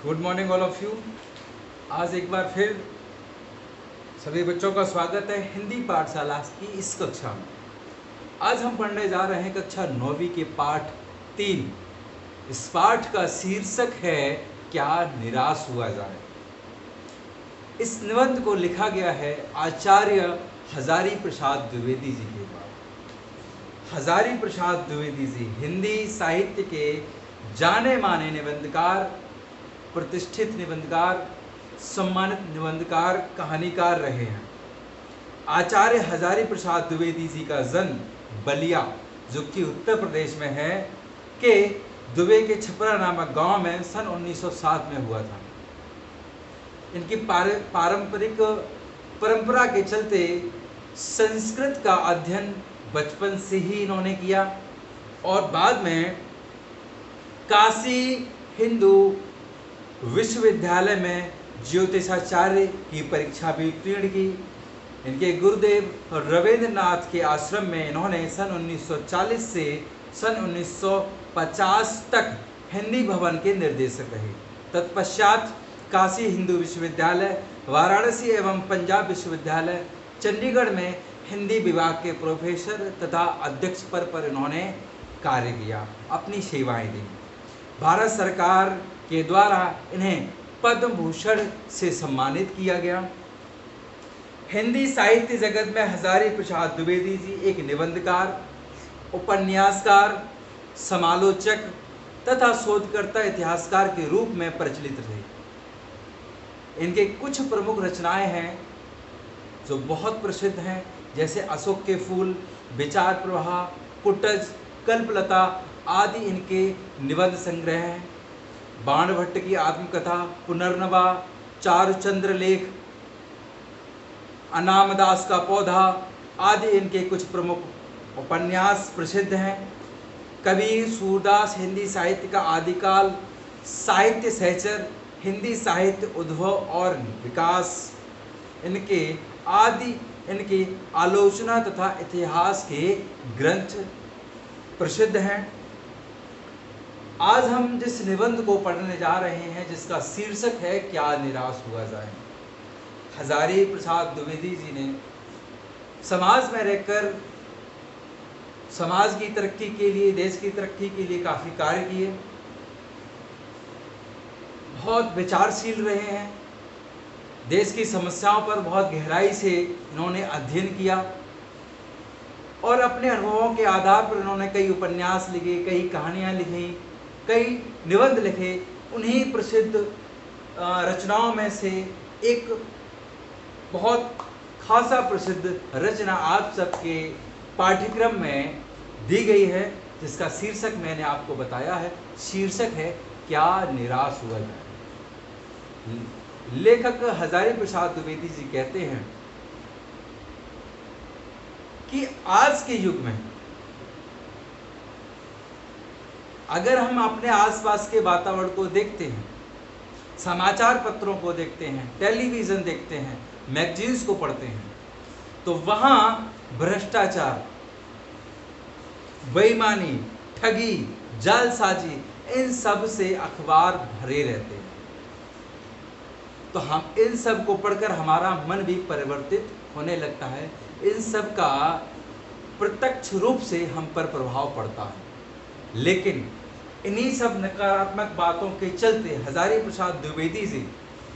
Good morning all of you. आज एक बार फिर सभी बच्चों का स्वागत है हिंदी पाठशाला की इस कक्षा में। आज हम पढ़ने जा रहे हैं कक्षा 9वीं के पाठ 3। इस पाठ का शीर्षक है क्या निराश हुआ जाए। इस निबंध को लिखा गया है आचार्य हजारी प्रसाद द्विवेदी जी के द्वारा। हजारी प्रसाद द्विवेदी जी हिंदी साहित्य के जाने माने निबंधकार, प्रतिष्ठित निबंधकार, सम्मानित निबंधकार, कहानीकार रहे हैं। आचार्य हजारी प्रसाद द्विवेदी जी का जन्म बलिया, जो कि उत्तर प्रदेश में है, के दुबे के छपरा नामक गांव में सन 1907 में हुआ था। इनकी पारंपरिक परंपरा के चलते संस्कृत का अध्ययन बचपन से ही इन्होंने किया और बाद में काशी हिंदू विश्वविद्यालय में ज्योतिषाचार्य की परीक्षा भी उत्तीर्ण की। इनके गुरुदेव रविंद्रनाथ के आश्रम में इन्होंने सन 1940 से सन 1950 तक हिंदी भवन के निर्देशक रहे। तत्पश्चात काशी हिंदू विश्वविद्यालय, वाराणसी एवं पंजाब विश्वविद्यालय, चंडीगढ़ में हिंदी विभाग के प्रोफेसर तथा अध्यक्ष पद पर इन्होंने कार्य किया, अपनी सेवाएं दी। भारत सरकार के द्वारा इन्हें पद्म भूषण से सम्मानित किया गया। हिंदी साहित्य जगत में हजारी प्रसाद द्विवेदी जी एक निबंधकार, उपन्यासकार, समालोचक तथा शोधकर्ता, इतिहासकार के रूप में प्रचलित रहे। इनके कुछ प्रमुख रचनाएं हैं जो बहुत प्रसिद्ध हैं, जैसे अशोक के फूल, विचार प्रवाह, कुटज, कल्पलता आदि इनके निबंध संग्रह हैं। बाणभट्ट की आत्मकथा, पुनर्नवा, चारुचंद्र लेख, अनामदास का पौधा आदि इनके कुछ प्रमुख उपन्यास प्रसिद्ध हैं। कबीर, सूरदास, हिंदी साहित्य का आदिकाल, साहित्य सहचर, हिंदी साहित्य उद्भव और विकास, इनके आलोचना तथा इतिहास के ग्रंथ प्रसिद्ध हैं। आज हम जिस निबंध को पढ़ने जा रहे हैं, जिसका शीर्षक है क्या निराश हुआ जाए। हजारी प्रसाद द्विवेदी जी ने समाज में रहकर समाज की तरक्की के लिए, देश की तरक्की के लिए काफ़ी कार्य किए। बहुत विचारशील रहे हैं। देश की समस्याओं पर बहुत गहराई से इन्होंने अध्ययन किया और अपने अनुभवों के आधार पर इन्होंने कई उपन्यास लिखे, कई कहानियाँ लिखी, कई निबंध लिखे। उन्हीं प्रसिद्ध रचनाओं में से एक बहुत खासा प्रसिद्ध रचना आप सबके पाठ्यक्रम में दी गई है, जिसका शीर्षक मैंने आपको बताया है। शीर्षक है क्या निराश हुआ जाए। लेखक हजारी प्रसाद द्विवेदी जी कहते हैं कि आज के युग में अगर हम अपने आसपास के वातावरण को देखते हैं, समाचार पत्रों को देखते हैं, टेलीविज़न देखते हैं, मैगजीन्स को पढ़ते हैं, तो वहाँ भ्रष्टाचार, बेईमानी, ठगी, जालसाजी, इन सब से अखबार भरे रहते हैं। तो हम इन सब को पढ़कर हमारा मन भी परिवर्तित होने लगता है। इन सब का प्रत्यक्ष रूप से हम पर प्रभाव पड़ता है। लेकिन इन्हीं सब नकारात्मक बातों के चलते हजारी प्रसाद द्विवेदी जी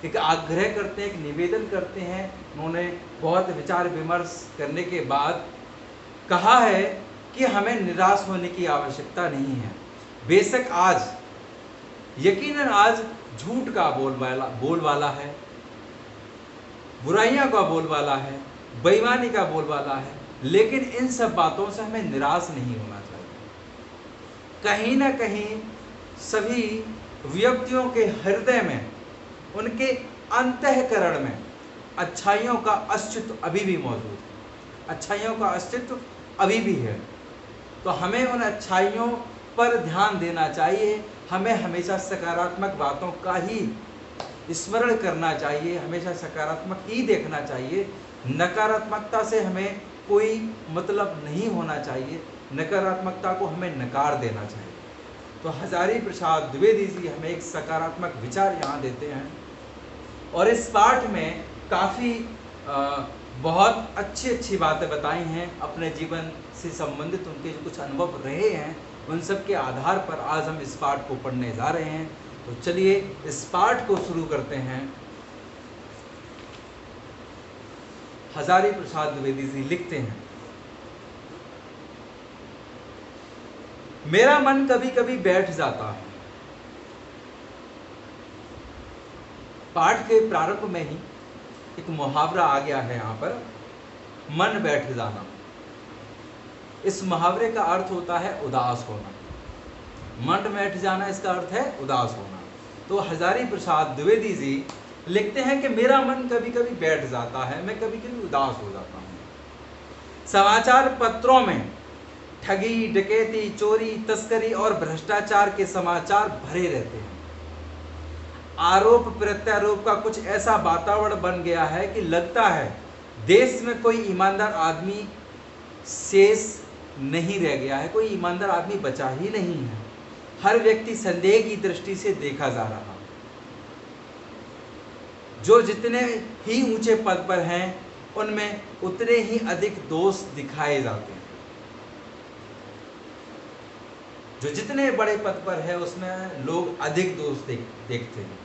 एक आग्रह करते हैं, एक निवेदन करते हैं। उन्होंने बहुत विचार विमर्श करने के बाद कहा है कि हमें निराश होने की आवश्यकता नहीं है। बेशक आज यकीनन आज झूठ का बोलबाला है, बुराइयां का बोलबाला है, बेईमानी का बोलबाला है, लेकिन इन सब बातों से हमें निराश नहीं होना चाहिए। कहीं ना कहीं सभी व्यक्तियों के हृदय में, उनके अंतःकरण में अच्छाइयों का अस्तित्व अभी भी मौजूद है, अच्छाइयों का अस्तित्व अभी भी है। तो हमें उन अच्छाइयों पर ध्यान देना चाहिए। हमें हमेशा सकारात्मक बातों का ही स्मरण करना चाहिए, हमेशा सकारात्मक ही देखना चाहिए। नकारात्मकता से हमें कोई मतलब नहीं होना चाहिए, नकारात्मकता को हमें नकार देना चाहिए। तो हजारी प्रसाद द्विवेदी जी हमें एक सकारात्मक विचार यहाँ देते हैं और इस पाठ में काफ़ी बहुत अच्छी बातें बताई हैं, अपने जीवन से संबंधित उनके जो कुछ अनुभव रहे हैं उन सब के आधार पर आज हम इस पाठ को पढ़ने जा रहे हैं। तो चलिए इस पाठ को शुरू करते हैं। हजारी प्रसाद द्विवेदी जी लिखते हैं, मेरा मन कभी कभी बैठ जाता है। पाठ के प्रारंभ में ही एक मुहावरा आ गया है यहाँ पर, मन बैठ जाना। इस मुहावरे का अर्थ होता है उदास होना। मन बैठ जाना इसका अर्थ है उदास होना। तो हजारी प्रसाद द्विवेदी जी लिखते हैं कि मेरा मन कभी कभी बैठ जाता है, मैं कभी कभी उदास हो जाता हूँ। समाचार पत्रों में ठगी, डकैती, चोरी, तस्करी और भ्रष्टाचार के समाचार भरे रहते हैं। आरोप प्रत्यारोप का कुछ ऐसा वातावरण बन गया है कि लगता है देश में कोई ईमानदार आदमी शेष नहीं रह गया है, कोई ईमानदार आदमी बचा ही नहीं है। हर व्यक्ति संदेह की दृष्टि से देखा जा रहा। जो जितने ही ऊंचे पद पर हैं उनमें उतने ही अधिक दोष दिखाए जाते हैं। जो जितने बड़े पद पर है उसमें लोग अधिक दोष देखते हैं।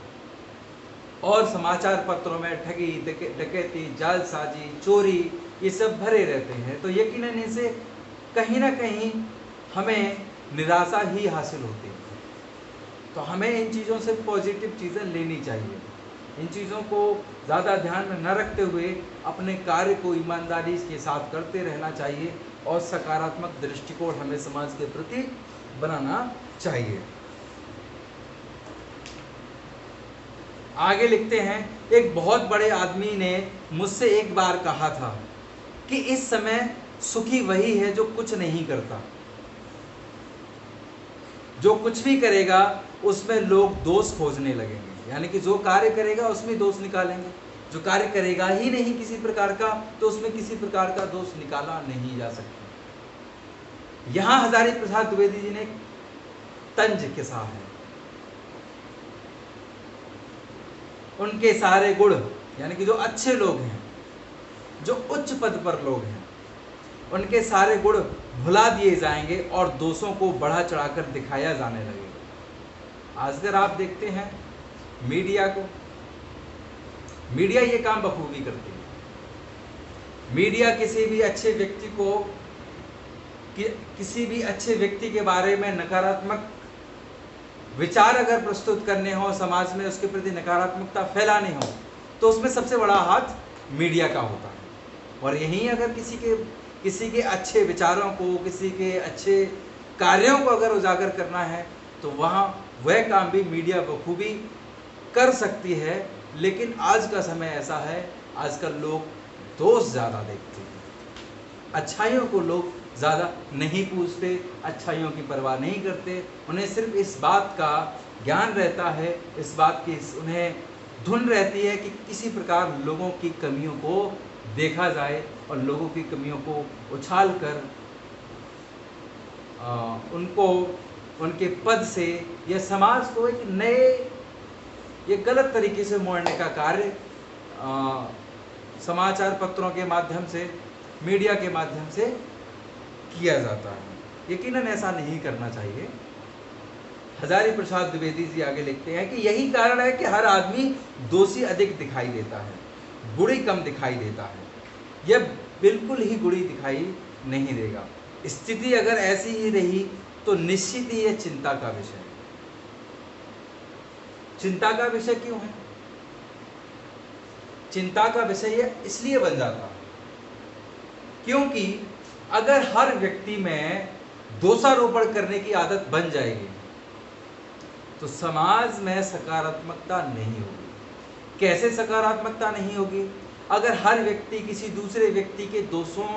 और समाचार पत्रों में ठगी, डकैती, जालसाजी, चोरी ये सब भरे रहते हैं। तो यकीनन इनसे कहीं ना कहीं हमें निराशा ही हासिल होती है। तो हमें इन चीज़ों से पॉजिटिव चीज़ें लेनी चाहिए। इन चीज़ों को ज़्यादा ध्यान में न रखते हुए अपने कार्य को ईमानदारी के साथ करते रहना चाहिए और सकारात्मक दृष्टिकोण हमें समाज के प्रति बनाना चाहिए। आगे लिखते हैं, एक बहुत बड़े आदमी ने मुझसे एक बार कहा था कि इस समय सुखी वही है जो कुछ नहीं करता। जो कुछ भी करेगा उसमें लोग दोष खोजने लगेंगे, यानी कि जो कार्य करेगा उसमें दोष निकालेंगे। जो कार्य करेगा ही नहीं किसी प्रकार का तो उसमें किसी प्रकार का दोष निकाला नहीं जा सकता। यहां हजारी प्रसाद द्विवेदी जी ने तंज किसा है। उनके सारे गुण, यानी कि जो अच्छे लोग हैं, जो उच्च पद पर लोग हैं, उनके सारे गुण भुला दिए जाएंगे और दोषों को बढ़ा चढ़ाकर दिखाया जाने लगेगा। आज अगर आप देखते हैं मीडिया को, मीडिया ये काम बखूबी करती है। मीडिया किसी भी अच्छे व्यक्ति को, किसी भी अच्छे व्यक्ति के बारे में नकारात्मक विचार अगर प्रस्तुत करने हो, समाज में उसके प्रति नकारात्मकता फैलानी हो, तो उसमें सबसे बड़ा हाथ मीडिया का होता है। और यहीं अगर किसी के अच्छे विचारों को, किसी के अच्छे कार्यों को अगर उजागर करना है तो वहाँ वह काम भी मीडिया बखूबी कर सकती है। लेकिन आज का समय ऐसा है, आजकल लोग दोष ज़्यादा देखते हैं, अच्छाइयों को लोग ज़्यादा नहीं पूछते, अच्छाइयों की परवाह नहीं करते। उन्हें सिर्फ इस बात का ज्ञान रहता है, इस बात की उन्हें धुन रहती है कि किसी प्रकार लोगों की कमियों को देखा जाए और लोगों की कमियों को उछाल कर उनको उनके पद से या समाज को एक नए ये गलत तरीके से मोड़ने का कार्य समाचार पत्रों के माध्यम से, मीडिया के माध्यम से किया जाता है। यकीनन ऐसा नहीं करना चाहिए। हजारी प्रसाद द्विवेदी जी आगे लिखते हैं कि यही कारण है कि हर आदमी दोषी अधिक दिखाई देता है, गुणी कम दिखाई देता है। यह बिल्कुल ही गुणी दिखाई नहीं देगा। स्थिति अगर ऐसी ही रही तो निश्चित ही यह चिंता का विषय है। चिंता का विषय क्यों है? चिंता का विषय यह इसलिए बन जाता है क्योंकि अगर हर व्यक्ति में दोषारोपण करने की आदत बन जाएगी तो समाज में सकारात्मकता नहीं होगी। कैसे सकारात्मकता नहीं होगी? अगर हर व्यक्ति किसी दूसरे व्यक्ति के दोषों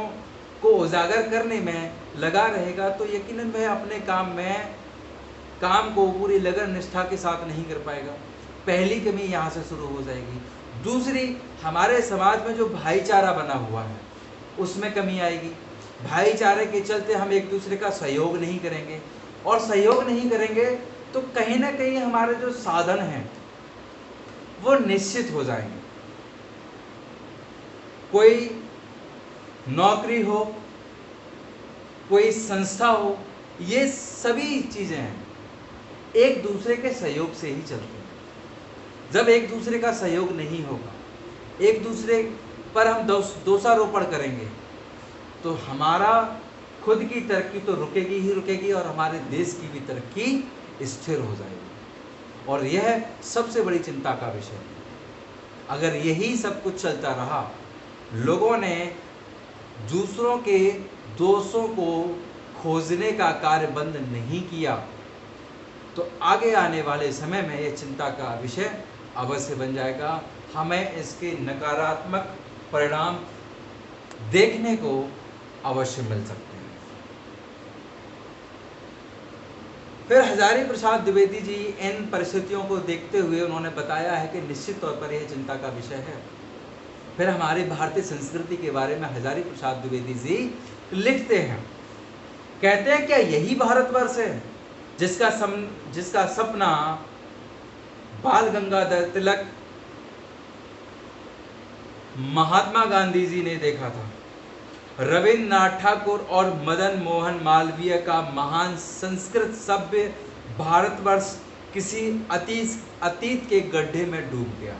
को उजागर करने में लगा रहेगा तो यकीनन वह अपने काम को पूरी लगन निष्ठा के साथ नहीं कर पाएगा। पहली कमी यहाँ से शुरू हो जाएगी। दूसरी, हमारे समाज में जो भाईचारा बना हुआ है उसमें कमी आएगी। भाईचारे के चलते हम एक दूसरे का सहयोग नहीं करेंगे, और सहयोग नहीं करेंगे तो कहीं ना कहीं हमारे जो साधन हैं वो निश्चित हो जाएंगे। कोई नौकरी हो, कोई संस्था हो, ये सभी चीजें हैं एक दूसरे के सहयोग से ही चलती हैं। जब एक दूसरे का सहयोग नहीं होगा, एक दूसरे पर हम दोषारोपण करेंगे तो हमारा खुद की तरक्की तो रुकेगी ही रुकेगी और हमारे देश की भी तरक्की स्थिर हो जाएगी। और यह सबसे बड़ी चिंता का विषय है। अगर यही सब कुछ चलता रहा, लोगों ने दूसरों के दोषों को खोजने का कार्य बंद नहीं किया तो आगे आने वाले समय में यह चिंता का विषय अवश्य बन जाएगा। हमें इसके नकारात्मक परिणाम देखने को अवश्य मिल सकते हैं। फिर हजारी प्रसाद द्विवेदी जी इन परिस्थितियों को देखते हुए उन्होंने बताया है कि निश्चित तौर पर यह चिंता का विषय है। फिर हमारी भारतीय संस्कृति के बारे में हजारी प्रसाद द्विवेदी जी लिखते हैं, कहते हैं क्या यही भारतवर्ष है जिसका सपना बाल गंगाधर तिलक, महात्मा गांधी जी ने देखा था। रविन्द्रनाथ ठाकुर और मदन मोहन मालवीय का महान संस्कृत सभ्य भारतवर्ष किसी अतीत के गड्ढे में डूब गया।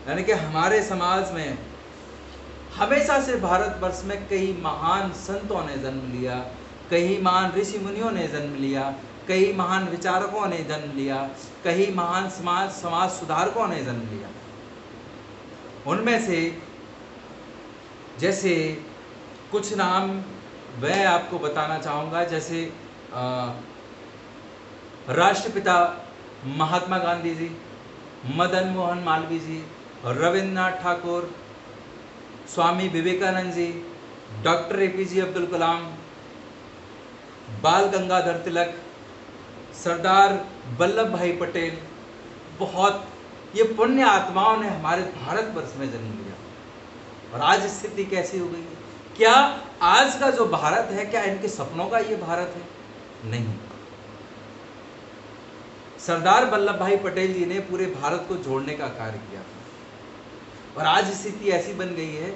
यानी कि हमारे समाज में हमेशा से भारतवर्ष में कई महान संतों ने जन्म लिया, कई महान ऋषि मुनियों ने जन्म लिया, कई महान विचारकों ने जन्म लिया, कई महान समाज सुधारकों ने जन्म लिया। उनमें से जैसे कुछ नाम मैं आपको बताना चाहूँगा, जैसे राष्ट्रपिता महात्मा गांधी जी, मदन मोहन मालवीय जी, रविन्द्रनाथ ठाकुर, स्वामी विवेकानंद जी, डॉक्टर APJ अब्दुल कलाम, बाल गंगाधर तिलक, सरदार वल्लभ भाई पटेल, बहुत ये पुण्य आत्माओं ने हमारे भारतवर्ष में जन्म लिया। और आज स्थिति कैसी हो गई है? क्या आज का जो भारत है, क्या इनके सपनों का ये भारत है? नहीं। सरदार वल्लभ भाई पटेल जी ने पूरे भारत को जोड़ने का कार्य किया था। और आज स्थिति ऐसी बन गई है,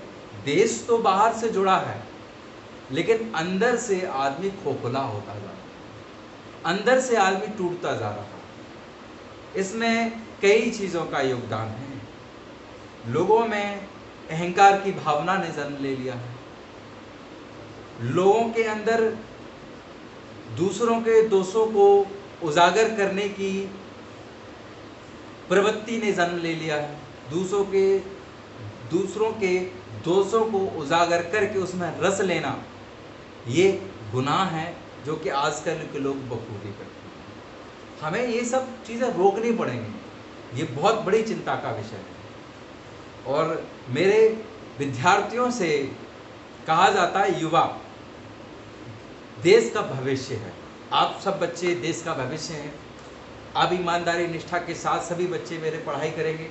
देश तो बाहर से जुड़ा है लेकिन अंदर से आदमी खोखला होता जा रहा है, अंदर से आदमी टूटता जा रहा है। इसमें कई चीज़ों का योगदान है। लोगों में अहंकार की भावना ने जन्म ले लिया है, लोगों के अंदर दूसरों के दोषों को उजागर करने की प्रवृत्ति ने जन्म ले लिया है, दूसरों के दोषों को उजागर करके उसमें रस लेना ये गुनाह है जो कि आजकल के लोग बखूबी करते हैं। हमें ये सब चीज़ें रोकनी पड़ेंगी, ये बहुत बड़ी चिंता का विषय है। और मेरे विद्यार्थियों से कहा जाता है, युवा देश का भविष्य है, आप सब बच्चे देश का भविष्य हैं। आप ईमानदारी निष्ठा के साथ सभी बच्चे मेरे पढ़ाई करेंगे,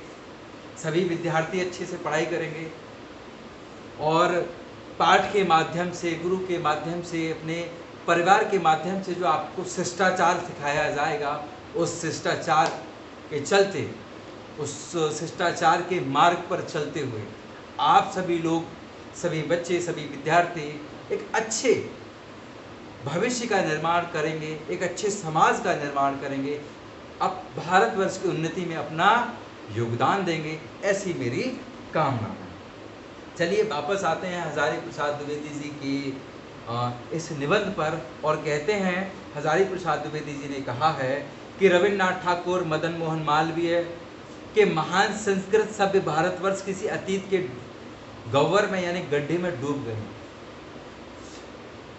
सभी विद्यार्थी अच्छे से पढ़ाई करेंगे और पाठ के माध्यम से, गुरु के माध्यम से, अपने परिवार के माध्यम से जो आपको शिष्टाचार सिखाया जाएगा, उस शिष्टाचार के चलते, उस शिष्टाचार के मार्ग पर चलते हुए आप सभी लोग, सभी बच्चे, सभी विद्यार्थी एक अच्छे भविष्य का निर्माण करेंगे, एक अच्छे समाज का निर्माण करेंगे, अब भारतवर्ष की उन्नति में अपना योगदान देंगे, ऐसी मेरी कामना है। चलिए वापस आते हैं हजारी प्रसाद द्विवेदी जी की इस निबंध पर और कहते हैं, हजारी प्रसाद द्विवेदी जी ने कहा है कि रविन्द्रनाथ ठाकुर, मदन मोहन मालवीय के महान संस्कृत सभ्य भारतवर्ष किसी अतीत के गह्वर में यानी गड्ढे में डूब गए।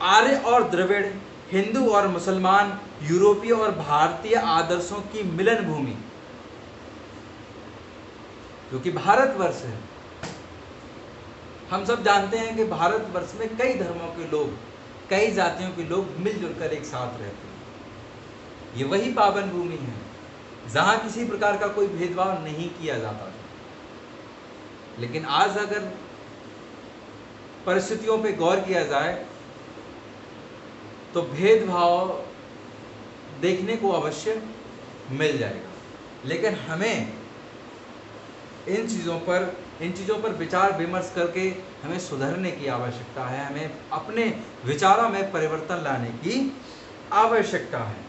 आर्य और द्रविड़, हिंदू और मुसलमान, यूरोपीय और भारतीय आदर्शों की मिलन भूमि जो कि भारतवर्ष है। हम सब जानते हैं कि भारतवर्ष में कई धर्मों के लोग, कई जातियों के लोग मिलजुल कर एक साथ रहते हैं। ये वही पावन भूमि है जहां किसी प्रकार का कोई भेदभाव नहीं किया जाता था। लेकिन आज अगर परिस्थितियों पे गौर किया जाए तो भेदभाव देखने को अवश्य मिल जाएगा। लेकिन हमें इन चीज़ों पर विचार विमर्श करके हमें सुधरने की आवश्यकता है, हमें अपने विचारों में परिवर्तन लाने की आवश्यकता है।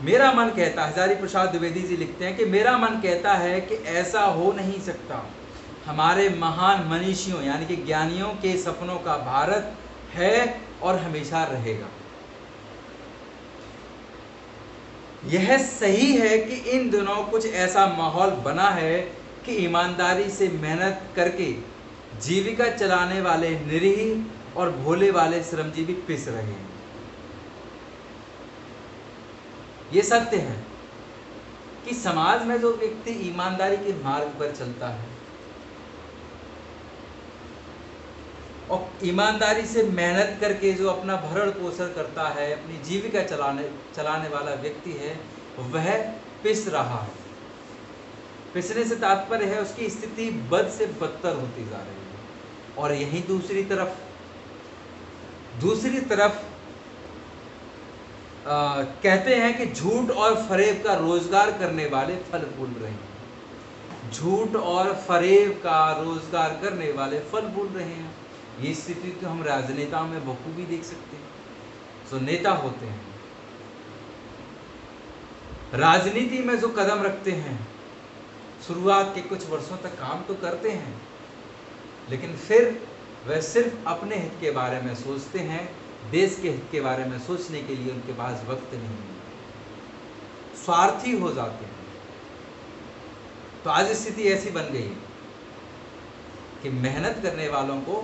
मेरा मन कहता है, हजारी प्रसाद द्विवेदी जी लिखते हैं कि मेरा मन कहता है कि ऐसा हो नहीं सकता। हमारे महान मनीषियों यानी कि ज्ञानियों के सपनों का भारत है और हमेशा रहेगा। यह सही है कि इन दिनों कुछ ऐसा माहौल बना है कि ईमानदारी से मेहनत करके जीविका चलाने वाले निरीह और भोले वाले श्रमजीवी पिस रहे हैं। ये सत्य है कि समाज में जो व्यक्ति ईमानदारी के मार्ग पर चलता है और ईमानदारी से मेहनत करके जो अपना भरण पोषण करता है, अपनी जीविका चलाने वाला व्यक्ति है, वह पिस रहा है। पिसने से तात्पर्य है उसकी स्थिति बद से बदतर होती जा रही है। और यहीं दूसरी तरफ कहते हैं कि झूठ और फरेब का रोजगार करने वाले फल फूल रहे हैं। झूठ और फरेब का रोजगार करने वाले फल फूल रहे हैं। ये स्थिति तो हम राजनेताओं में बखूबी देख सकते हैं। जो नेता होते हैं, राजनीति में जो कदम रखते हैं, शुरुआत के कुछ वर्षों तक काम तो करते हैं, लेकिन फिर वह सिर्फ अपने हित के बारे में सोचते हैं। देश के हित के बारे में सोचने के लिए उनके पास वक्त नहीं है, स्वार्थी हो जाते हैं। तो आज स्थिति ऐसी बन गई है कि मेहनत करने वालों को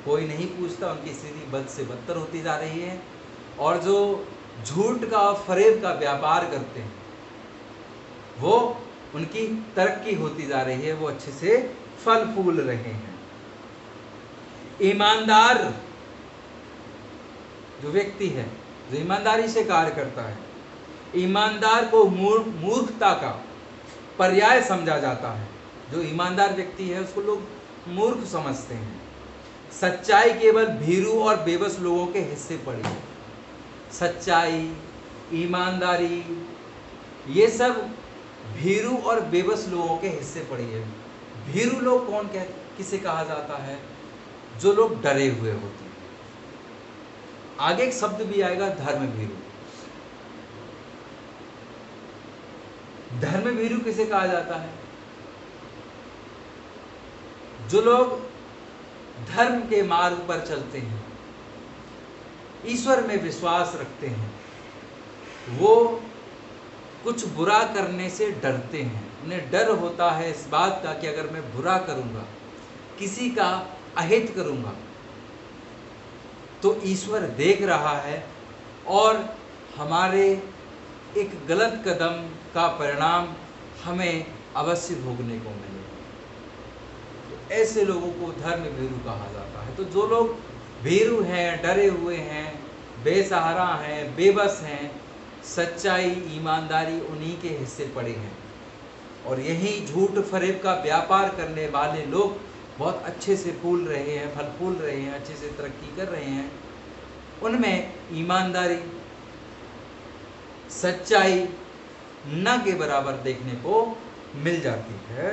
कोई नहीं पूछता, उनकी स्थिति बद से बदतर होती जा रही है। और जो झूठ का और फरेब का व्यापार करते हैं, वो उनकी तरक्की होती जा रही है, वो अच्छे से फल फूल रहे हैं। ईमानदार जो व्यक्ति है, जो ईमानदारी से कार्य करता है, ईमानदार को मूर्खता का पर्याय समझा जाता है। जो ईमानदार व्यक्ति है उसको लोग मूर्ख समझते हैं। सच्चाई केवल भीरू और बेबस लोगों के हिस्से पड़ी है। सच्चाई, ईमानदारी, ये सब भीरू और बेबस लोगों के हिस्से पड़ी है। भीरू लोग किसे कहा जाता है? जो लोग डरे हुए होते हैं। आगे एक शब्द भी आएगा, धर्म भीरू। धर्म भीरू किसे कहा जाता है? जो लोग धर्म के मार्ग पर चलते हैं, ईश्वर में विश्वास रखते हैं, वो कुछ बुरा करने से डरते हैं। उन्हें डर होता है इस बात का कि अगर मैं बुरा करूंगा, किसी का अहित करूंगा, तो ईश्वर देख रहा है और हमारे एक गलत कदम का परिणाम हमें अवश्य भोगने को मिलेगा। तो ऐसे लोगों को धर्म भीरू कहा जाता है। तो जो लोग भीरू हैं, डरे हुए हैं, बेसहारा हैं, बेबस हैं, सच्चाई, ईमानदारी उन्हीं के हिस्से पड़े हैं। और यही झूठ फरेब का व्यापार करने वाले लोग बहुत अच्छे से फूल रहे हैं, फल फूल रहे हैं, अच्छे से तरक्की कर रहे हैं। उनमें ईमानदारी, सच्चाई न के बराबर देखने को मिल जाती है।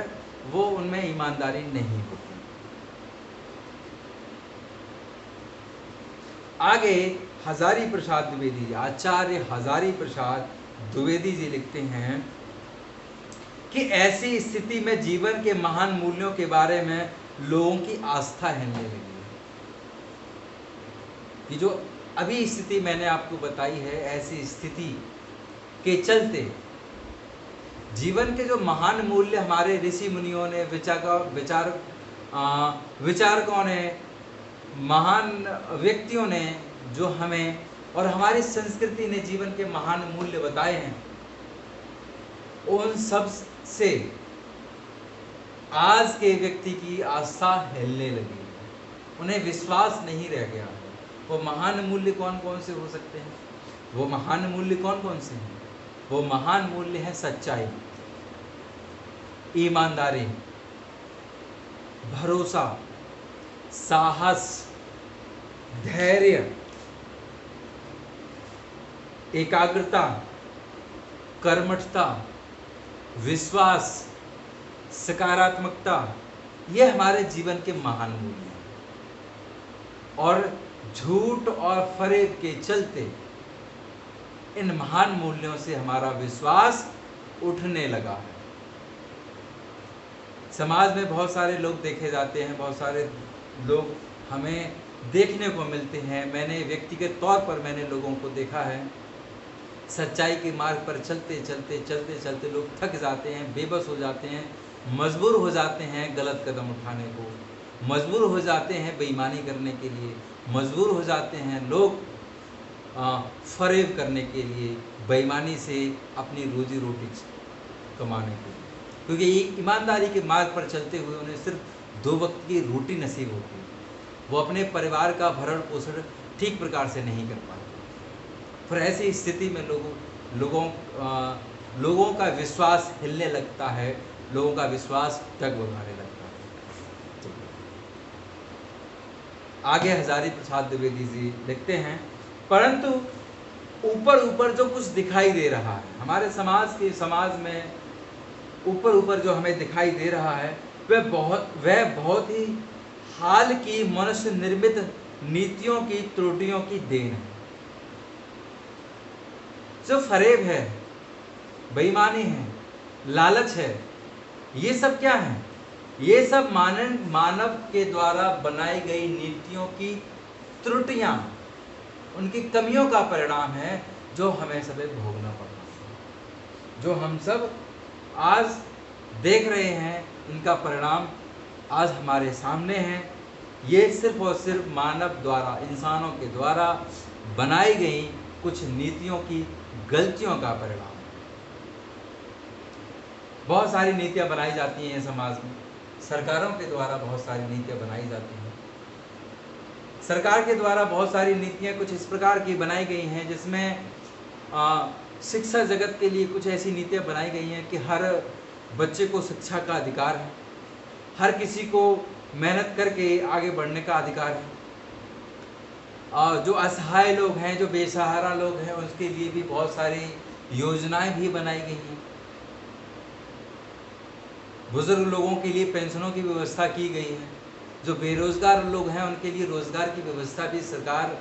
वो उनमें ईमानदारी नहीं होती। आगे हजारी प्रसाद द्विवेदी, आचार्य हजारी प्रसाद द्विवेदी जी लिखते हैं कि ऐसी स्थिति में जीवन के महान मूल्यों के बारे में लोगों की आस्था हिलने लगी है। कि जो अभी स्थिति मैंने आपको बताई है, ऐसी स्थिति के चलते जीवन के जो महान मूल्य हमारे ऋषि मुनियों ने, विचारकों ने, महान व्यक्तियों ने जो हमें और हमारी संस्कृति ने जीवन के महान मूल्य बताए हैं, उन सब से आज के व्यक्ति की आस्था हिलने लगी है। उन्हें विश्वास नहीं रह गया है। वो महान मूल्य कौन कौन से हो सकते हैं? वो महान मूल्य कौन कौन से हैं? वो महान मूल्य है सच्चाई, ईमानदारी, भरोसा, साहस, धैर्य, एकाग्रता, कर्मठता, विश्वास, सकारात्मकता, ये हमारे जीवन के महान मूल्य हैं। और झूठ और फरेब के चलते इन महान मूल्यों से हमारा विश्वास उठने लगा है। समाज में बहुत सारे लोग देखे जाते हैं, बहुत सारे लोग हमें देखने को मिलते हैं। मैंने व्यक्तिगत तौर पर मैंने लोगों को देखा है, सच्चाई के मार्ग पर चलते चलते चलते चलते लोग थक जाते हैं, बेबस हो जाते हैं, मजबूर हो जाते हैं गलत कदम उठाने को, मजबूर हो जाते हैं बेईमानी करने के लिए, मजबूर हो जाते हैं लोग फरेब करने के लिए, बेईमानी से अपनी रोजी रोटी कमाने के लिए, क्योंकि ईमानदारी के मार्ग पर चलते हुए उन्हें सिर्फ 2 वक्त की रोटी नसीब होती है। वो अपने परिवार का भरण पोषण ठीक प्रकार से नहीं कर पाते। फिर ऐसी स्थिति में लोगों का विश्वास हिलने लगता है, लोगों का विश्वास डगमगाने लगता है। आगे हजारी प्रसाद द्विवेदी जी लिखते हैं, परंतु ऊपर ऊपर जो कुछ दिखाई दे रहा है हमारे समाज में, ऊपर ऊपर जो हमें दिखाई दे रहा है वह बहुत ही हाल की मनुष्य निर्मित नीतियों की त्रुटियों की देन है। जो फरेब है, बेईमानी है, लालच है, ये सब क्या है? ये सब मानव के द्वारा बनाई गई नीतियों की त्रुटियां, उनकी कमियों का परिणाम है, जो हमें सभी भोगना पड़ रहा है। जो हम सब आज देख रहे हैं, इनका परिणाम आज हमारे सामने है। ये सिर्फ और सिर्फ मानव द्वारा, इंसानों के द्वारा बनाई गई कुछ नीतियों की गलतियों का परिणाम है। बहुत सारी नीतियां बनाई जाती हैं समाज में, सरकारों के द्वारा बहुत सारी नीतियां बनाई जाती हैं। सरकार के द्वारा बहुत सारी नीतियां कुछ इस प्रकार की बनाई गई हैं, जिसमें शिक्षा जगत के लिए कुछ ऐसी नीतियां बनाई गई हैं कि हर बच्चे को शिक्षा का अधिकार है, हर किसी को मेहनत करके आगे बढ़ने का अधिकार है। जो असहाय लोग हैं, जो बेसहारा लोग हैं, उसके लिए भी बहुत सारी योजनाएं भी बनाई गई हैं। बुजुर्ग लोगों के लिए पेंशनों की व्यवस्था की गई है। जो बेरोजगार लोग हैं, उनके लिए रोजगार की व्यवस्था भी सरकार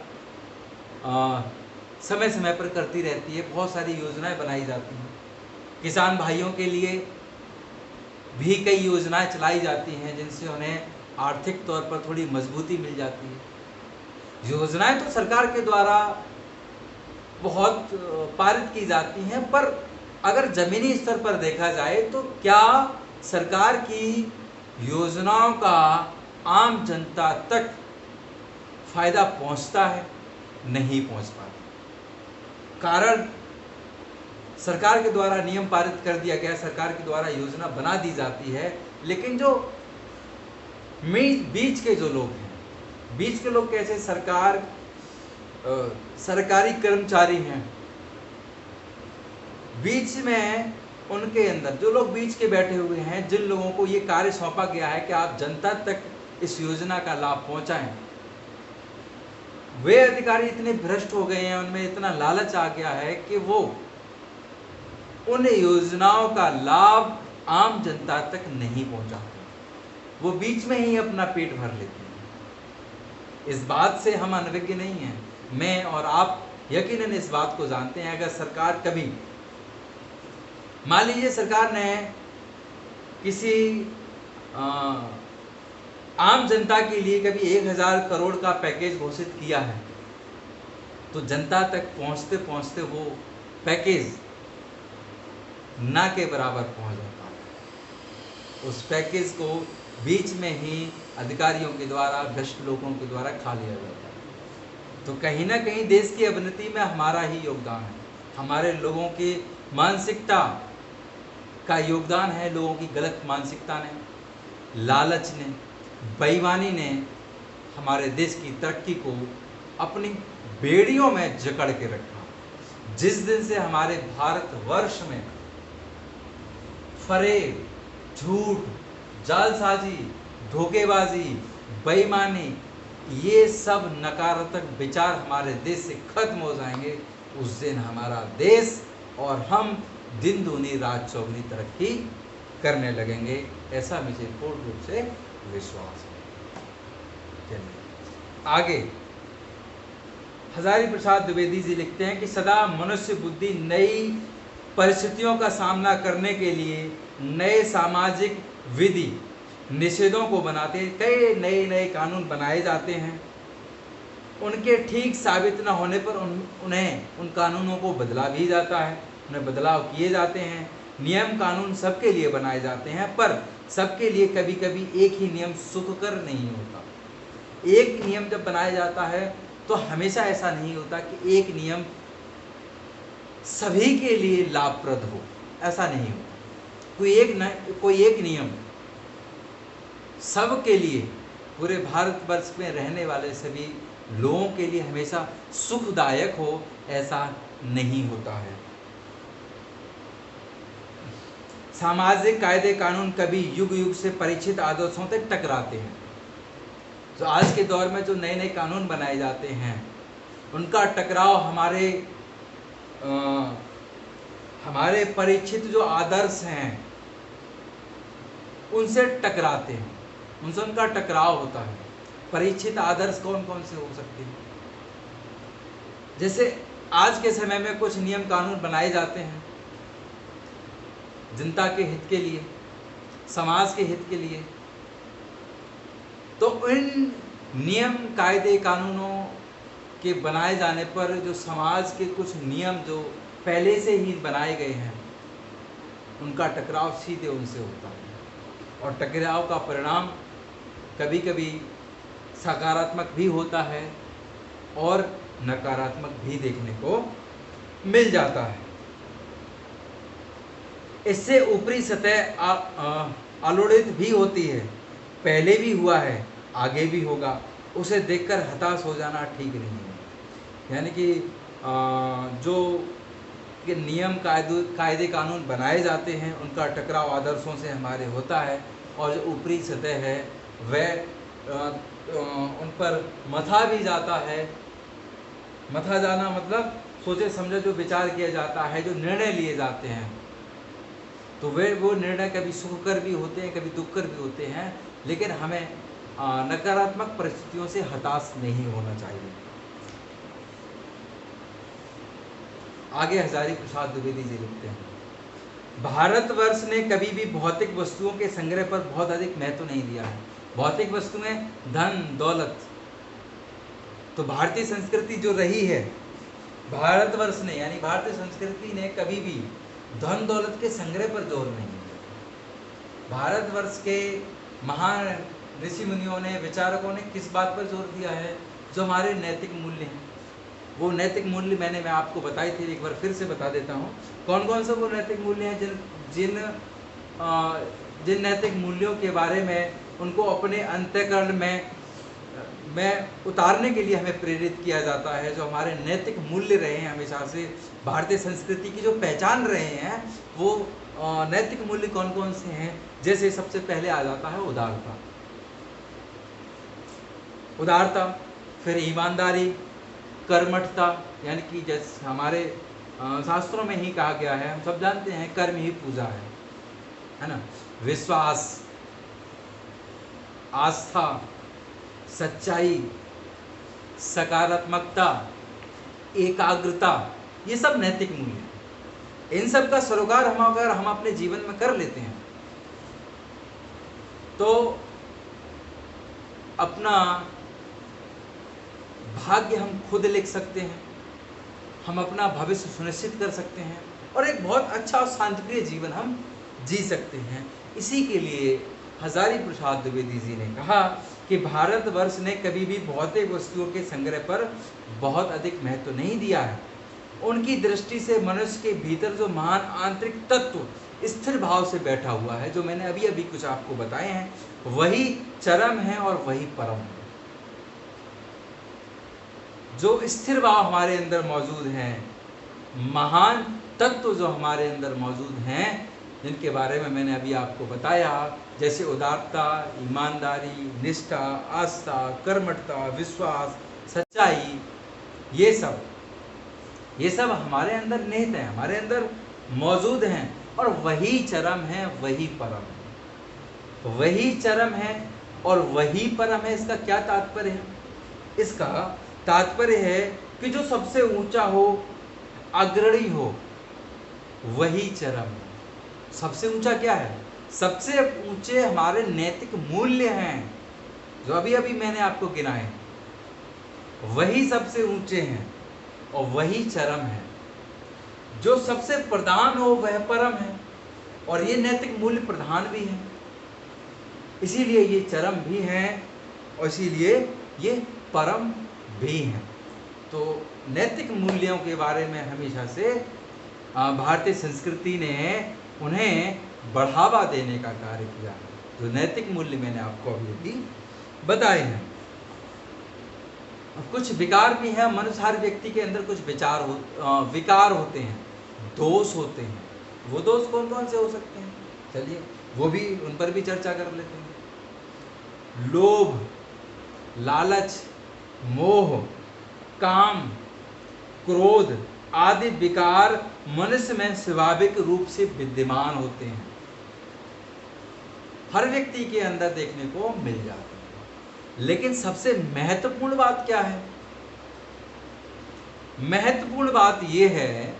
समय समय पर करती रहती है। बहुत सारी योजनाएं बनाई जाती हैं। किसान भाइयों के लिए भी कई योजनाएं चलाई जाती हैं, जिनसे उन्हें आर्थिक तौर पर थोड़ी मजबूती मिल जाती है। योजनाएं तो सरकार के द्वारा बहुत पारित की जाती हैं, पर अगर जमीनी स्तर पर देखा जाए तो क्या सरकार की योजनाओं का आम जनता तक फायदा पहुंचता है? नहीं पहुंच पाता। कारण सरकार के द्वारा नियम पारित कर दिया गया, सरकार के द्वारा योजना बना दी जाती है, लेकिन जो बीच के जो लोग हैं, बीच के लोग कैसे? सरकारी कर्मचारी हैं, बीच में उनके अंदर जो लोग बीच के बैठे हुए हैं, जिन लोगों को ये कार्य सौंपा गया है कि आप जनता तक इस योजना का लाभ पहुंचाएं, वे अधिकारी इतने भ्रष्ट हो गए हैं, उनमें इतना लालच आ गया है कि वो उन योजनाओं का लाभ आम जनता तक नहीं पहुंचाते। वो बीच में ही अपना पेट भर लेते हैं। इस बात से हम अनभिज्ञ नहीं हैं। मैं और आप यकीनन इस बात को जानते हैं। अगर सरकार कभी, मान लीजिए सरकार ने किसी आम जनता के लिए कभी 1000 करोड़ का पैकेज घोषित किया है, तो जनता तक पहुंचते पहुंचते वो पैकेज ना के बराबर पहुंच जाता है। उस पैकेज को बीच में ही अधिकारियों के द्वारा, भ्रष्ट लोगों के द्वारा खा लिया जाता है। तो कहीं ना कहीं देश की अवनति में हमारा ही योगदान है, हमारे लोगों की मानसिकता का योगदान है। लोगों की गलत मानसिकता ने, लालच ने, बेईमानी ने हमारे देश की तरक्की को अपनी बेड़ियों में जकड़ के रखा। जिस दिन से हमारे भारतवर्ष में फरेब, झूठ, जालसाजी, धोखेबाजी, बेईमानी ये सब नकारात्मक विचार हमारे देश से खत्म हो जाएंगे, उस दिन हमारा देश और हम दिन दूनी रात चौगुनी तरक्की करने लगेंगे, ऐसा मुझे पूर्ण रूप से विश्वास है। चलिए आगे, हजारी प्रसाद द्विवेदी जी लिखते हैं कि सदा मनुष्य बुद्धि नई परिस्थितियों का सामना करने के लिए नए सामाजिक विधि निषेधों को बनाते हैं। कई नए नए कानून बनाए जाते हैं, उनके ठीक साबित न होने पर उन्हें उन कानूनों को बदला भी जाता है, उन्हें बदलाव किए जाते हैं। नियम कानून सबके लिए बनाए जाते हैं, पर सबके लिए कभी कभी एक ही नियम सुखकर नहीं होता। एक नियम जब बनाया जाता है तो हमेशा ऐसा नहीं होता कि एक नियम सभी के लिए लाभप्रद हो, ऐसा नहीं होता। कोई एक नियम सबके लिए, पूरे भारतवर्ष में रहने वाले सभी लोगों के लिए हमेशा सुखदायक हो, ऐसा नहीं होता है। सामाजिक कायदे कानून कभी युग युग से परिचित आदर्शों तक टकराते हैं। तो आज के दौर में जो नए नए कानून बनाए जाते हैं, उनका टकराव हमारे परिचित जो आदर्श हैं उनसे टकराते हैं, उनसे उनका टकराव होता है। परिचित आदर्श कौन कौन से हो सकते हैं? जैसे आज के समय में कुछ नियम कानून बनाए जाते हैं जनता के हित के लिए, समाज के हित के लिए, तो इन नियम कायदे कानूनों के बनाए जाने पर जो समाज के कुछ नियम जो पहले से ही बनाए गए हैं, उनका टकराव सीधे उनसे होता है, और टकराव का परिणाम कभी कभी सकारात्मक भी होता है और नकारात्मक भी देखने को मिल जाता है। इससे ऊपरी सतह आलोड़ित भी होती है, पहले भी हुआ है, आगे भी होगा, उसे देखकर हताश हो जाना ठीक नहीं है। यानी कि जो कि नियम कायदे कानून बनाए जाते हैं, उनका टकराव आदर्शों से हमारे होता है, और जो ऊपरी सतह है वह उन पर मथा भी जाता है। मथा जाना मतलब सोचे समझे जो विचार किया जाता है, जो निर्णय लिए जाते हैं, तो वो निर्णय कभी सुखकर भी होते हैं, कभी दुखकर भी होते हैं, लेकिन हमें नकारात्मक परिस्थितियों से हताश नहीं होना चाहिए। आगे हजारी प्रसाद द्विवेदी जी लिखते हैं, भारतवर्ष ने कभी भी भौतिक वस्तुओं के संग्रह पर बहुत अधिक महत्व नहीं दिया है। भौतिक वस्तुएं, धन दौलत, तो भारतीय संस्कृति जो रही है, भारतवर्ष ने यानी भारतीय संस्कृति ने कभी भी धन दौलत के संग्रह पर जोर नहीं दिया। भारतवर्ष के महान ऋषि मुनियों ने, विचारकों ने किस बात पर जोर दिया है? जो हमारे नैतिक मूल्य हैं। वो नैतिक मूल्य मैं आपको बताई थी, एक बार फिर से बता देता हूँ। कौन कौन से वो नैतिक मूल्य हैं जिन नैतिक मूल्यों के बारे में उनको अपने अंतःकरण में उतारने के लिए हमें प्रेरित किया जाता है। जो हमारे नैतिक मूल्य रहे हैं हमेशा से, भारतीय संस्कृति की जो पहचान रहे हैं, वो नैतिक मूल्य कौन कौन से हैं? जैसे सबसे पहले आ जाता है उदारता, फिर ईमानदारी, कर्मठता, यानी कि जैसे हमारे शास्त्रों में ही कहा गया है, हम सब जानते हैं कर्म ही पूजा है ना। विश्वास, आस्था, सच्चाई, सकारात्मकता, एकाग्रता, ये सब नैतिक मूल्य हैं। इन सब का सरोकार अगर हम अपने जीवन में कर लेते हैं तो अपना भाग्य हम खुद लिख सकते हैं, हम अपना भविष्य सुनिश्चित कर सकते हैं, और एक बहुत अच्छा और शांतिप्रिय जीवन हम जी सकते हैं। इसी के लिए हजारी प्रसाद द्विवेदी जी ने कहा कि भारतवर्ष ने कभी भी भौतिक वस्तुओं के संग्रह पर बहुत अधिक महत्व नहीं दिया है। उनकी दृष्टि से मनुष्य के भीतर जो महान आंतरिक तत्व स्थिर भाव से बैठा हुआ है, जो मैंने अभी अभी कुछ आपको बताए हैं, वही चरम है और वही परम है। जो स्थिर भाव हमारे अंदर मौजूद हैं, महान तत्व जो हमारे अंदर मौजूद हैं, जिनके बारे में मैंने अभी आपको बताया, जैसे उदारता, ईमानदारी, निष्ठा, आस्था, कर्मठता, विश्वास, सच्चाई, ये सब हमारे अंदर निहित हैं, हमारे अंदर मौजूद हैं, और वही चरम है, वही परम है। वही चरम है और वही परम है। इसका क्या तात्पर्य है? इसका तात्पर्य है कि जो सबसे ऊंचा हो, अग्रणी हो, वही चरम है। सबसे ऊंचा क्या है? सबसे ऊंचे हमारे नैतिक मूल्य हैं, जो अभी अभी मैंने आपको गिनाए, वही सबसे ऊंचे हैं और वही चरम है। जो सबसे प्रधान हो वह परम है, और ये नैतिक मूल्य प्रधान भी है, इसीलिए ये चरम भी हैं और इसीलिए ये परम भी हैं। तो नैतिक मूल्यों के बारे में हमेशा से भारतीय संस्कृति ने उन्हें बढ़ावा देने का कार्य किया है। जो नैतिक मूल्य मैंने आपको अभी बताए हैं। कुछ विकार भी हैं। मनुष्य, हर व्यक्ति के अंदर कुछ विकार होते हैं, दोष होते हैं। वो दोष कौन कौन से हो सकते हैं? चलिए वो भी, उन पर भी चर्चा कर लेते हैं। लोभ, लालच, मोह, काम, क्रोध आदि विकार मनुष्य में स्वाभाविक रूप से विद्यमान होते हैं, हर व्यक्ति के अंदर देखने को मिल जाते हैं। लेकिन सबसे महत्वपूर्ण बात क्या है? महत्वपूर्ण बात यह है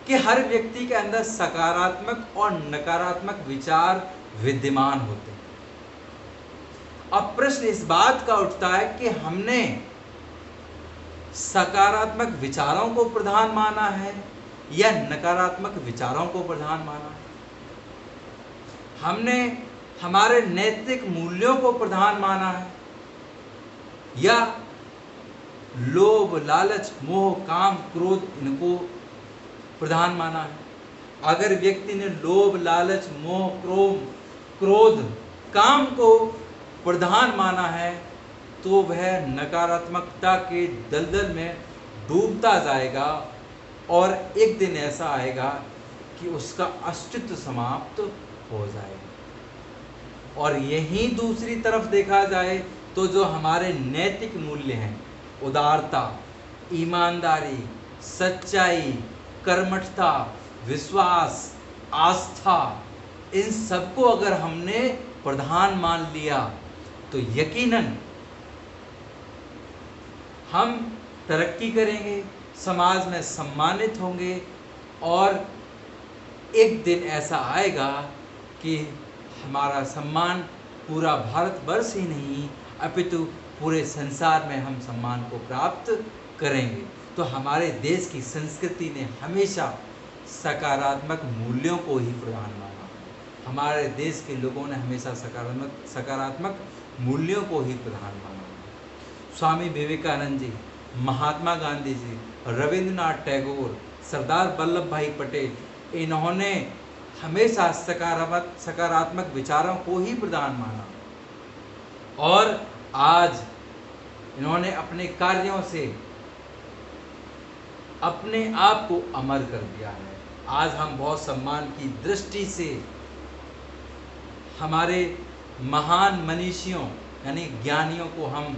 कि हर व्यक्ति के अंदर सकारात्मक और नकारात्मक विचार विद्यमान होते हैं। अब प्रश्न इस बात का उठता है कि हमने सकारात्मक विचारों को प्रधान माना है या नकारात्मक विचारों को प्रधान माना है? हमने हमारे नैतिक मूल्यों को प्रधान माना है या लोभ, लालच, मोह, काम, क्रोध इनको प्रधान माना है? अगर व्यक्ति ने लोभ, लालच, मोह, क्रोध, काम को प्रधान माना है तो वह नकारात्मकता के दलदल में डूबता जाएगा और एक दिन ऐसा आएगा कि उसका अस्तित्व समाप्त हो जाएगा। और यहीं दूसरी तरफ देखा जाए तो जो हमारे नैतिक मूल्य हैं, उदारता, ईमानदारी, सच्चाई, कर्मठता, विश्वास, आस्था, इन सबको अगर हमने प्रधान मान लिया तो यकीनन हम तरक्की करेंगे, समाज में सम्मानित होंगे, और एक दिन ऐसा आएगा कि हमारा सम्मान पूरा भारतवर्ष ही नहीं अपितु पूरे संसार में हम सम्मान को प्राप्त करेंगे। तो हमारे देश की संस्कृति ने हमेशा सकारात्मक मूल्यों को ही प्रधान माना। हमारे देश के लोगों ने हमेशा सकारात्मक मूल्यों को ही प्रधान माना। स्वामी विवेकानंद जी, महात्मा गांधी जी, रविंद्रनाथ टैगोर, सरदार वल्लभ भाई पटेल, इन्होंने हमेशा सकारात्मक विचारों को ही प्रधान माना, और आज इन्होंने अपने कार्यों से अपने आप को अमर कर दिया है। आज हम बहुत सम्मान की दृष्टि से हमारे महान मनीषियों यानी ज्ञानियों को हम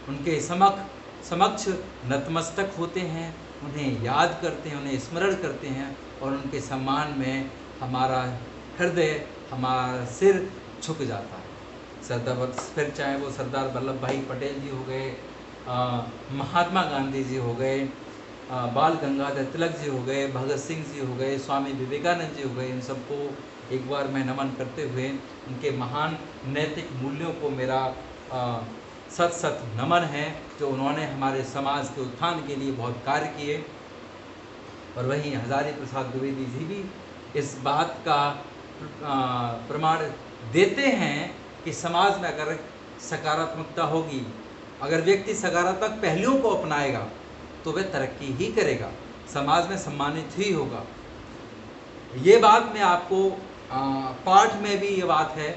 उनके समक्ष नतमस्तक होते हैं, उन्हें याद करते हैं, उन्हें स्मरण करते हैं, और उनके सम्मान में हमारा हृदय, हमारा सिर झुक जाता है। फिर चाहे वो सरदार वल्लभ भाई पटेल जी हो गए, महात्मा गांधी जी हो गए, बाल गंगाधर तिलक जी हो गए, भगत सिंह जी हो गए, स्वामी विवेकानंद जी हो गए, इन सबको एक बार मैं नमन करते हुए उनके महान नैतिक मूल्यों को मेरा सत नमन है, जो उन्होंने हमारे समाज के उत्थान के लिए बहुत कार्य किए। और वहीं हजारी प्रसाद द्विवेदी जी भी इस बात का प्रमाण देते हैं कि समाज में अगर सकारात्मकता होगी, अगर व्यक्ति सकारात्मक पहलुओं को अपनाएगा तो वह तरक्की ही करेगा, समाज में सम्मानित ही होगा। ये बात मैं आपको पाठ में भी ये बात है,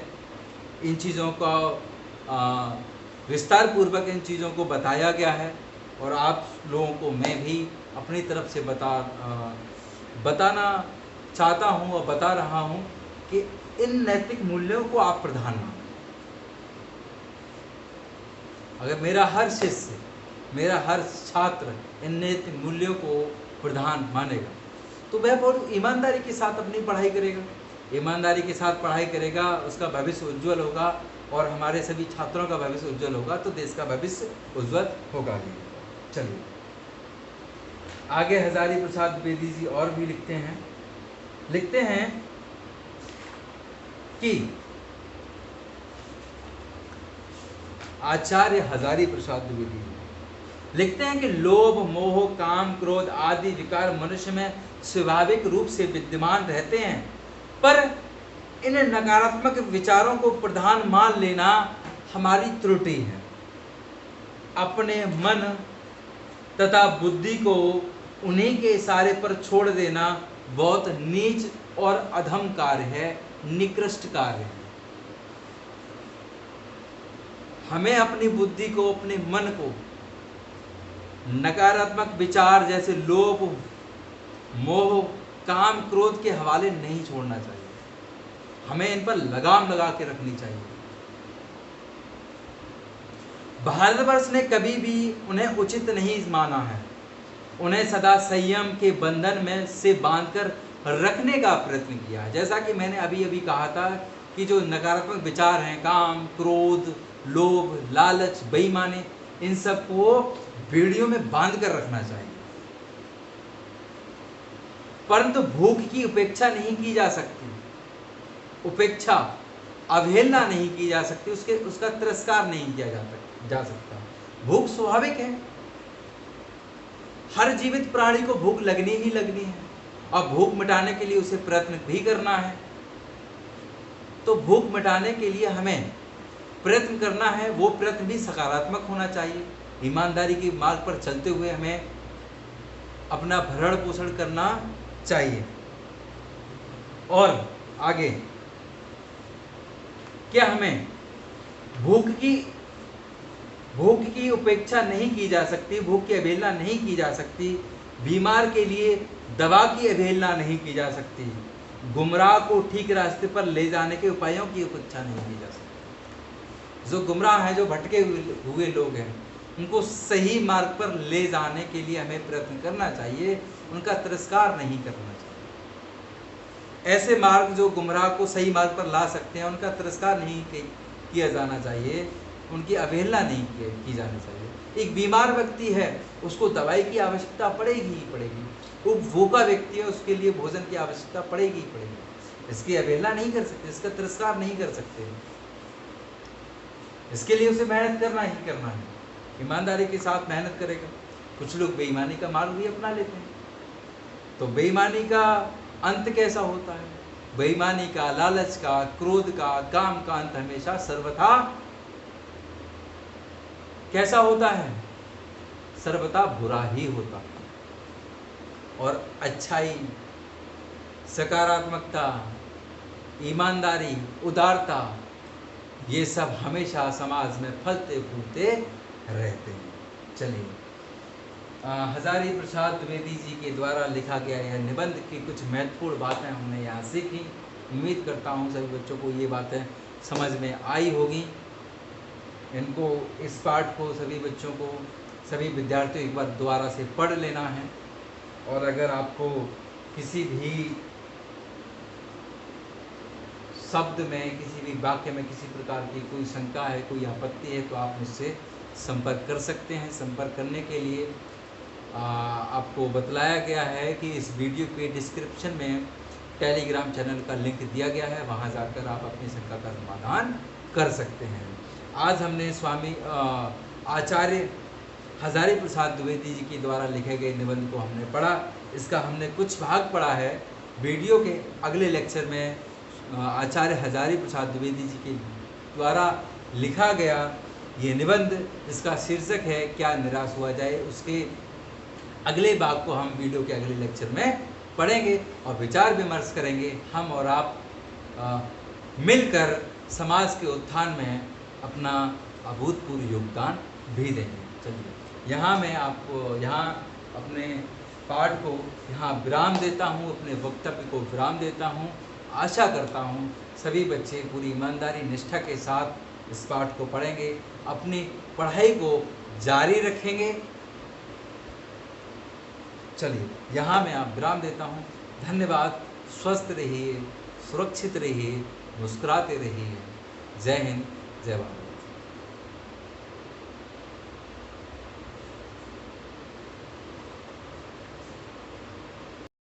इन चीज़ों का विस्तार पूर्वक इन चीज़ों को बताया गया है, और आप लोगों को मैं भी अपनी तरफ से बताना चाहता हूँ और बता रहा हूँ कि इन नैतिक मूल्यों को आप प्रधान मानो। अगर मेरा हर शिष्य, मेरा हर छात्र इन नैतिक मूल्यों को प्रधान मानेगा तो वह बहुत ईमानदारी के साथ अपनी पढ़ाई करेगा, ईमानदारी के साथ पढ़ाई करेगा, उसका भविष्य उज्जवल होगा और हमारे सभी छात्रों का भविष्य उज्जवल होगा तो देश का भविष्य उज्जवल होगा ही। चलिए आगे हजारी प्रसाद द्विवेदी जी और भी लिखते हैं कि आचार्य हजारी प्रसाद द्विवेदी लिखते हैं कि लोभ, मोह, काम, क्रोध आदि विकार मनुष्य में स्वाभाविक रूप से विद्यमान रहते हैं, पर इन नकारात्मक विचारों को प्रधान मान लेना हमारी त्रुटि है। अपने मन तथा बुद्धि को उन्हीं के इशारे पर छोड़ देना बहुत नीच और अधम कार्य है, निकृष्ट कार्य है। हमें अपनी बुद्धि को, अपने मन को नकारात्मक विचार जैसे लोभ, मोह, काम, क्रोध के हवाले नहीं छोड़ना चाहिए। हमें इन पर लगाम लगा के रखनी चाहिए। भारतवर्ष ने कभी भी उन्हें उचित नहीं माना है। उन्हें सदा संयम के बंधन में से बांधकर रखने का प्रयत्न किया। जैसा कि मैंने अभी कहा था कि जो नकारात्मक विचार हैं, काम, क्रोध, लोभ, लालच, बेईमानी, इन सबको बेड़ियों में बांध कर रखना चाहिए। परंतु भूख की उपेक्षा नहीं की जा सकती, उपेक्षा, अवहेलना नहीं की जा सकती, उसका तिरस्कार नहीं किया जा सकता। भूख स्वाभाविक है, हर जीवित प्राणी को भूख लगनी ही लगनी है और भूख मिटाने के लिए उसे प्रयत्न भी करना है। तो भूख मिटाने के लिए हमें प्रयत्न करना है, वो प्रयत्न भी सकारात्मक होना चाहिए। ईमानदारी के मार्ग पर चलते हुए हमें अपना भरण पोषण करना चाहिए। और आगे क्या हमें भूख की उपेक्षा नहीं की जा सकती, भूख की अवहेलना नहीं की जा सकती, बीमार के लिए दवा की अवहेलना नहीं की जा सकती, गुमराह को ठीक रास्ते पर ले जाने के उपायों की उपेक्षा नहीं की जा सकती। जो गुमराह हैं, जो भटके हुए लोग हैं, उनको सही मार्ग पर ले जाने के लिए हमें प्रयत्न करना चाहिए, उनका तिरस्कार नहीं करना चाहिए। ऐसे मार्ग जो गुमराह को सही मार्ग पर ला सकते हैं, उनका तिरस्कार नहीं किया जाना चाहिए, उनकी अवहेलना नहीं की जानी चाहिए। एक बीमार व्यक्ति है, उसको दवाई की आवश्यकता पड़ेगी ही पड़ेगी। वो भूखा व्यक्ति है, उसके लिए भोजन की आवश्यकता पड़ेगी ही पड़ेगी। इसकी अवहेलना नहीं कर सकते, इसका तिरस्कार नहीं कर सकते। इसके लिए उसे मेहनत करना ही करना है, ईमानदारी के साथ मेहनत करेगा। कुछ लोग बेईमानी का मार्ग भी अपना लेते हैं। तो बेईमानी का अंत कैसा होता है? बेईमानी का, लालच का, क्रोध का, काम का अंत हमेशा सर्वथा कैसा होता है? सर्वथा बुरा ही होता है। और अच्छाई, सकारात्मकता, ईमानदारी, उदारता, ये सब हमेशा समाज में फलते फूलते रहते हैं। चलिए, हजारी प्रसाद द्विवेदी जी के द्वारा लिखा गया यह निबंध की कुछ महत्वपूर्ण बातें हमने यहाँ सीखी। उम्मीद करता हूँ सभी बच्चों को ये बातें समझ में आई होगी। इनको, इस पाठ को सभी बच्चों को, सभी विद्यार्थियों एक बार दोबारा से पढ़ लेना है। और अगर आपको किसी भी शब्द में, किसी भी वाक्य में किसी प्रकार की कोई शंका है, कोई आपत्ति है, तो आप मुझसे संपर्क कर सकते हैं। संपर्क करने के लिए आपको बतलाया गया है कि इस वीडियो के डिस्क्रिप्शन में टेलीग्राम चैनल का लिंक दिया गया है, वहां जाकर आप अपनी शंका का समाधान कर सकते हैं। आज हमने स्वामी आचार्य हजारी प्रसाद द्विवेदी जी के द्वारा लिखे गए निबंध को हमने पढ़ा। इसका हमने कुछ भाग पढ़ा है। वीडियो के अगले लेक्चर में आचार्य हजारी प्रसाद द्विवेदी जी के द्वारा लिखा गया ये निबंध, जिसका शीर्षक है क्या निराश हुआ जाए, उसके अगले भाग को हम वीडियो के अगले लेक्चर में पढ़ेंगे और विचार विमर्श करेंगे। हम और आप मिलकर समाज के उत्थान में अपना अभूतपूर्व योगदान भी देंगे। चलिए, यहाँ मैं आपको अपने पाठ को यहाँ विराम देता हूँ, अपने वक्तव्य को विराम देता हूँ। आशा करता हूँ सभी बच्चे पूरी ईमानदारी निष्ठा के साथ इस पाठ को पढ़ेंगे, अपनी पढ़ाई को जारी रखेंगे। चलिए यहाँ मैं आप विराम देता हूँ। धन्यवाद। स्वस्थ रहिए, सुरक्षित रहिए, मुस्कुराते रहिए। जय हिंद, जय भारत।